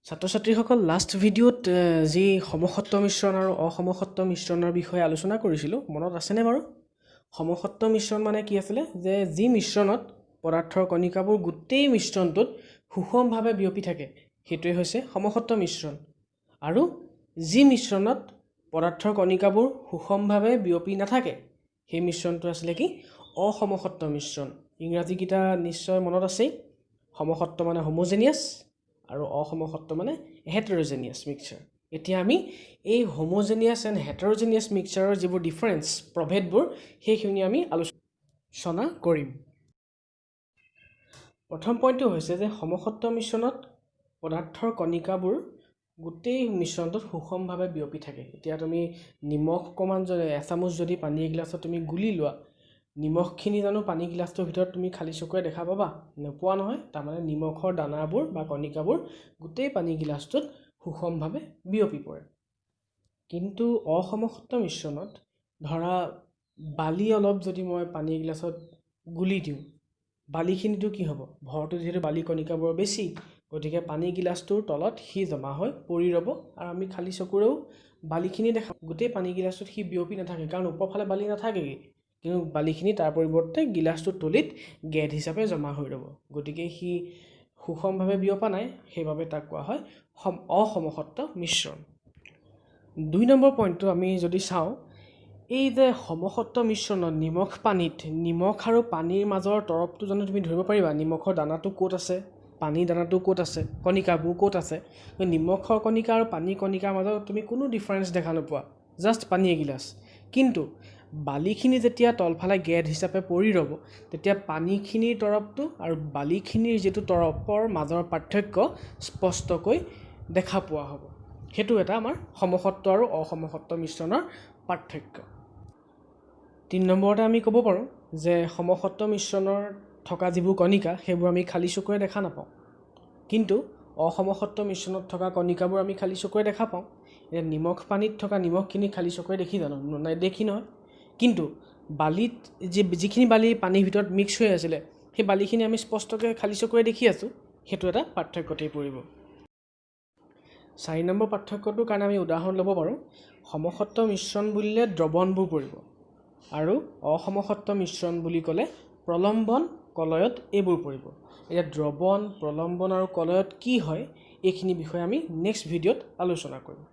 ছাত্ৰ-ছাত্ৰীসকল লাষ্ট ভিডিঅ'ত যি সমসত্ব মিশ্ৰণ আৰু অসমসত্ব মিশ্ৰণৰ বিষয়ে আলোচনা কৰিছিলোঁ মনত আছেনে বাৰু? সমসত্ব মিশ্ৰণ মানে কি আছিলে যে যি মিশ্ৰণত পদাৰ্থৰ কণিকাবোৰ গোটেই মিশ্ৰণটোত সুষমভাৱে বিয়পি থাকে সেইটোৱে হৈছে সমসত্ব মিশ্ৰণ। আৰু যি মিশ্ৰণত পদাৰ্থৰ কণিকাবোৰ সুষমভাৱে বিয়পি নাথাকে সেই মিশ্ৰণটো আছিলে কি অসমসত্ব মিশ্ৰণ। ইংৰাজী কিতা নিশ্চয় মনত আছেই। সমসত্ব মানে হোমোজেনিয়াছ আৰু অসমসত্ব মানে হেটেৰোজেনিয়াছ মিক্সচাৰ। এতিয়া আমি এই হোমোজেনিয়াছ এণ্ড হেটেৰোজেনিয়াছ মিক্সচাৰৰ যিবোৰ ডিফাৰেঞ্চ প্ৰভেদবোৰ সেইখিনি আমি আলোচনা কৰিম। প্ৰথম পইণ্টটো হৈছে যে সমসত্ব মিশ্ৰণত পদাৰ্থৰ কণিকাবোৰ গোটেই মিশ্ৰণটোত সুষমভাৱে বিয়পি থাকে। এতিয়া তুমি নিমখ অকণমান এচামুচ যদি পানী এগিলাছত তুমি গুলি লোৱা, নিমখখিনি জানো পানী গিলাচটোৰ ভিতৰত তুমি খালী চকুৰে দেখা পাবা? নোপোৱা নহয়। তাৰমানে নিমখৰ দানাবোৰ বা কণিকাবোৰ গোটেই পানী গিলাচটোত সুষমভাৱে বিয়পি পৰে। কিন্তু অসমসত্ব মিশ্ৰণত ধৰা বালি অলপ যদি মই পানী গিলাচত গুলি দিওঁ, বালিখিনিতো কি হ'ব? ভৰটো যিহেতু বালি কণিকাবোৰ বেছি, গতিকে পানী গিলাচটোৰ তলত সি জমা হৈ পৰি ৰ'ব আৰু আমি খালী চকুৰেও বালিখিনি দেখা গোটেই পানী গিলাচটোত সি বিয়পি নাথাকে, কাৰণ ওপৰফালে বালি নাথাকেই। কিন্তু বালিখিনি তাৰ পৰিৱৰ্তে গিলাচটোৰ তলিত গেদ হিচাপে জমা হৈ ৰ'ব, গতিকে সি সুষমভাৱে বিয়পা নাই, সেইবাবে তাক কোৱা হয় অসমসত্ব মিশ্ৰণ। ২ নম্বৰ পইণ্টটো আমি যদি চাওঁ, এই যে সমসত্ব মিশ্ৰণত নিমখ পানীত নিমখ আৰু পানীৰ মাজৰ তৰপটো জানো তুমি ধৰিব পাৰিবা? নিমখৰ দানাটো ক'ত আছে, পানীৰ দানাটো ক'ত আছে, কণিকাবোৰ ক'ত আছে? নিমখৰ কণিকা আৰু পানীৰ কণিকাৰ মাজত তুমি কোনো ডিফাৰেঞ্চ দেখা নোপোৱা, জাষ্ট পানী এগিলাচ। কিন্তু বালিখিনি যেতিয়া তলফালে গেদ হিচাপে পৰি ৰ'ব, তেতিয়া পানীখিনিৰ তৰপটো আৰু বালিখিনিৰ যিটো তৰপৰ মাজৰ পাৰ্থক্য স্পষ্টকৈ দেখা পোৱা হ'ব। সেইটো এটা আমাৰ সমসত্ব আৰু অসমসত্ব মিশ্ৰণৰ পাৰ্থক্য। ৩ নম্বৰতে আমি ক'ব পাৰোঁ যে সমসত্ব মিশ্ৰণৰ থকা যিবোৰ কণিকা সেইবোৰ আমি খালী চকুৰে দেখা নাপাওঁ, কিন্তু অসমসত্ব মিশ্ৰণত থকা কণিকাবোৰ আমি খালী চকুৰে দেখা পাওঁ। এতিয়া নিমখ পানীত থকা নিমখখিনি খালী চকুৰে দেখি জানো? দেখি নহয়। কিন্তু বালিত যিখিনি বালি পানীৰ ভিতৰত মিক্স হৈ আছিলে সেই বালিখিনি আমি স্পষ্টকৈ খালী চকুৰে দেখি আছোঁ, সেইটো এটা পাৰ্থক্যতেই পৰিব। ৪ নম্বৰ পাৰ্থক্যটোৰ কাৰণে আমি উদাহৰণ ল'ব পাৰোঁ। সমসত্ব মিশ্ৰণ বুলিলে দ্ৰৱণবোৰ পৰিব আৰু অসমসত্ব মিশ্ৰণ বুলি ক'লে প্ৰলম্বন, কলয়ত এইবোৰ পৰিব। এতিয়া দ্ৰৱণ, প্ৰলম্বন আৰু কলয়ত কি হয় এইখিনি বিষয়ে আমি নেক্সট ভিডিঅ'ত আলোচনা কৰিম।